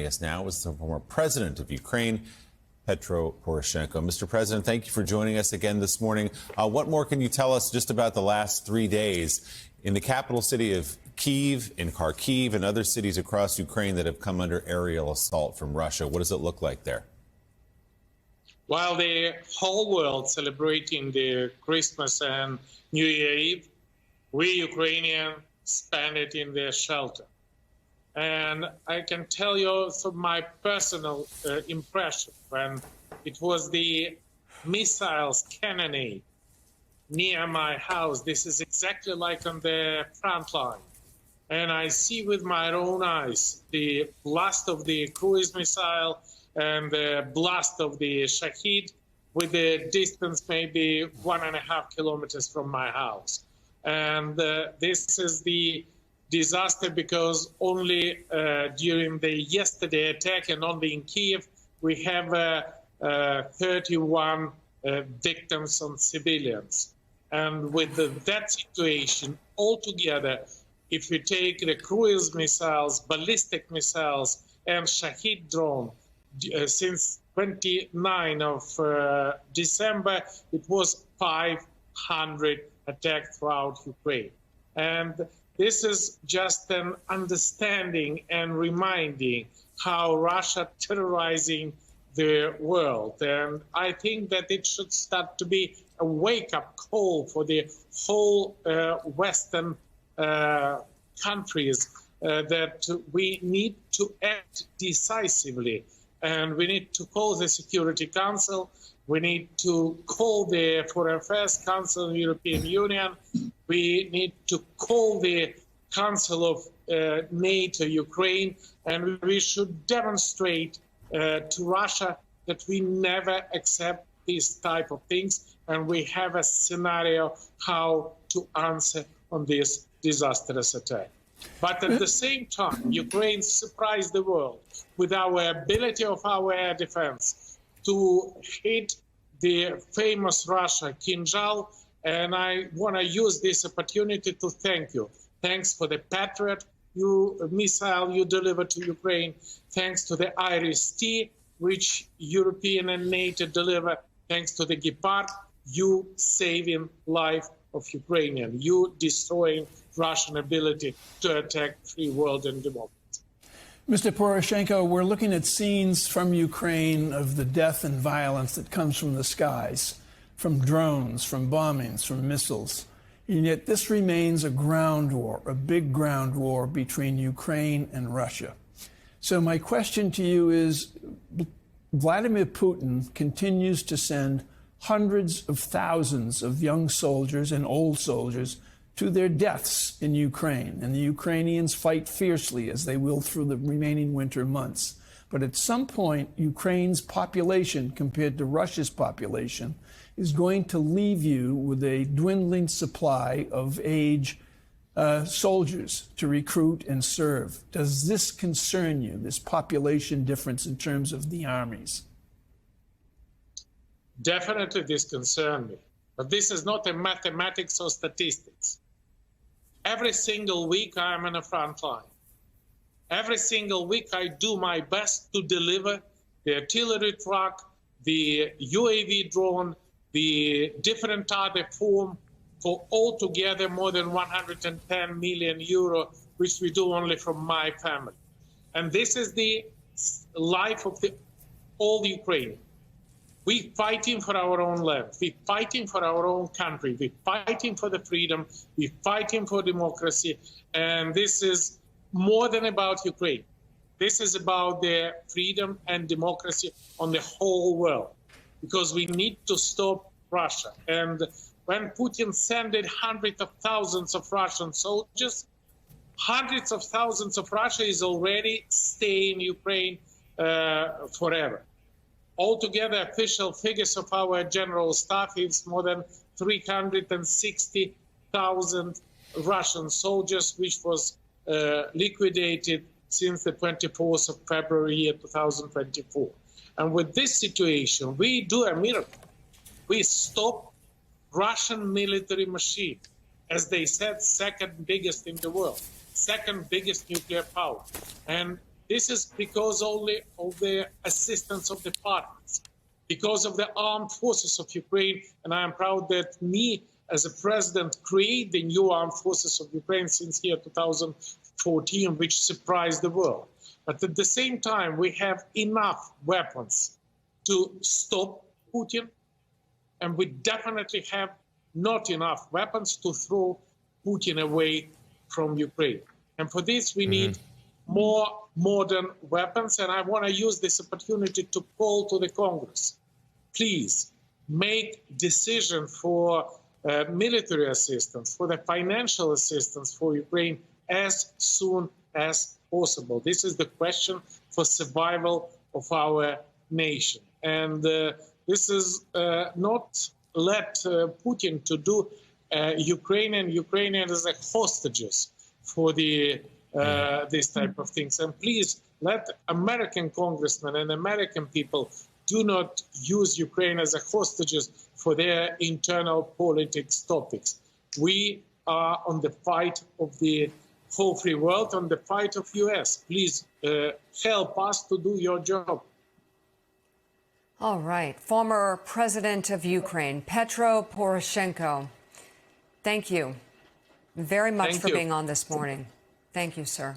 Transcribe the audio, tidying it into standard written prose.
Yes, now is the former president of Ukraine, Petro Poroshenko. Mr. President, thank you for joining us again this morning. What more can you tell us just about the last 3 days in the capital city of Kyiv, in Kharkiv, and other cities across Ukraine that have come under aerial assault from Russia? What does it look like there? While the whole world celebrating the Christmas and New Year Eve, we Ukrainians spend it in their shelter. And I can tell you from my personal impression, when it was the missiles cannonade near my house, this is exactly like on the front line. And I see with my own eyes the blast of the cruise missile and the blast of the Shahid with the distance maybe 1.5 kilometers from my house. And this is the disaster because only during the yesterday attack and only in Kyiv, we have 31 victims on civilians. And with that situation altogether, if we take the cruise missiles, ballistic missiles, and Shahid drone, since 29 of December, it was 500 attacks throughout Ukraine. And this is just an understanding and reminding how Russia terrorizing the world. And I think that it should start to be a wake-up call for the whole Western countries that we need to act decisively. And we need to call the Security Council. We need to call the Foreign Affairs Council of the European Union. We need to call the Council of NATO Ukraine. And we should demonstrate to Russia that we never accept these type of things. And we have a scenario how to answer on this disastrous attack. But at the same time, Ukraine surprised the world with our ability of our air defense to hit the famous Russia Kinzhal. And I want to use this opportunity to thank you. Thanks for the Patriot missile you delivered to Ukraine. Thanks to the Iris-T, which European and NATO delivered. Thanks to the Gepard, you saving life of Ukrainian, you destroying Russian ability to attack free world and democracy. Mr. Poroshenko, we're looking at scenes from Ukraine of the death and violence that comes from the skies, from drones, from bombings, from missiles. And yet this remains a ground war, a big ground war between Ukraine and Russia. So my question to you is, Vladimir Putin continues to send hundreds of thousands of young soldiers and old soldiers to their deaths in Ukraine. And the Ukrainians fight fiercely as they will through the remaining winter months. But at some point, Ukraine's population compared to Russia's population is going to leave you with a dwindling supply of age soldiers to recruit and serve. Does this concern you, this population difference in terms of the armies? Definitely this concerns me. But this is not a mathematics or statistics. Every single week I'm on the front line. Every single week I do my best to deliver the artillery truck, the UAV drone, the different other form for altogether more than 110 million euro, which we do only from my family. And this is the life of all Ukraine. We're fighting for our own land. We're fighting for our own country. We're fighting for the freedom. We're fighting for democracy. And this is more than about Ukraine. This is about the freedom and democracy on the whole world, because we need to stop Russia. And when Putin sent hundreds of thousands of Russian soldiers, hundreds of thousands of Russia is already staying in Ukraine forever. Altogether, official figures of our general staff is more than 360,000 Russian soldiers, which was liquidated since the 24th of February 2024. And with this situation, we do a miracle. We stop Russian military machine, as they said, second biggest in the world, second biggest nuclear power. And This is because only of the assistance of the partners, because of the armed forces of Ukraine. And I am proud that me, as a president, create the new armed forces of Ukraine since year 2014, which surprised the world. But at the same time, we have enough weapons to stop Putin, and we definitely have not enough weapons to throw Putin away from Ukraine. And for this, we need more modern weapons. And I want to use this opportunity to call to the Congress. Please make decision for military assistance, for the financial assistance for Ukraine as soon as possible. This is the question for survival of our nation. And this is not let Putin to do Ukrainians as hostages for this type of things. And please let American congressmen and American people do not use Ukraine as hostages for their internal politics topics. We are on the fight of the whole free world, on the fight of US. Please help us to do your job. All right. Former President of Ukraine, Petro Poroshenko, thank you very much for being on this morning. Thank you, sir.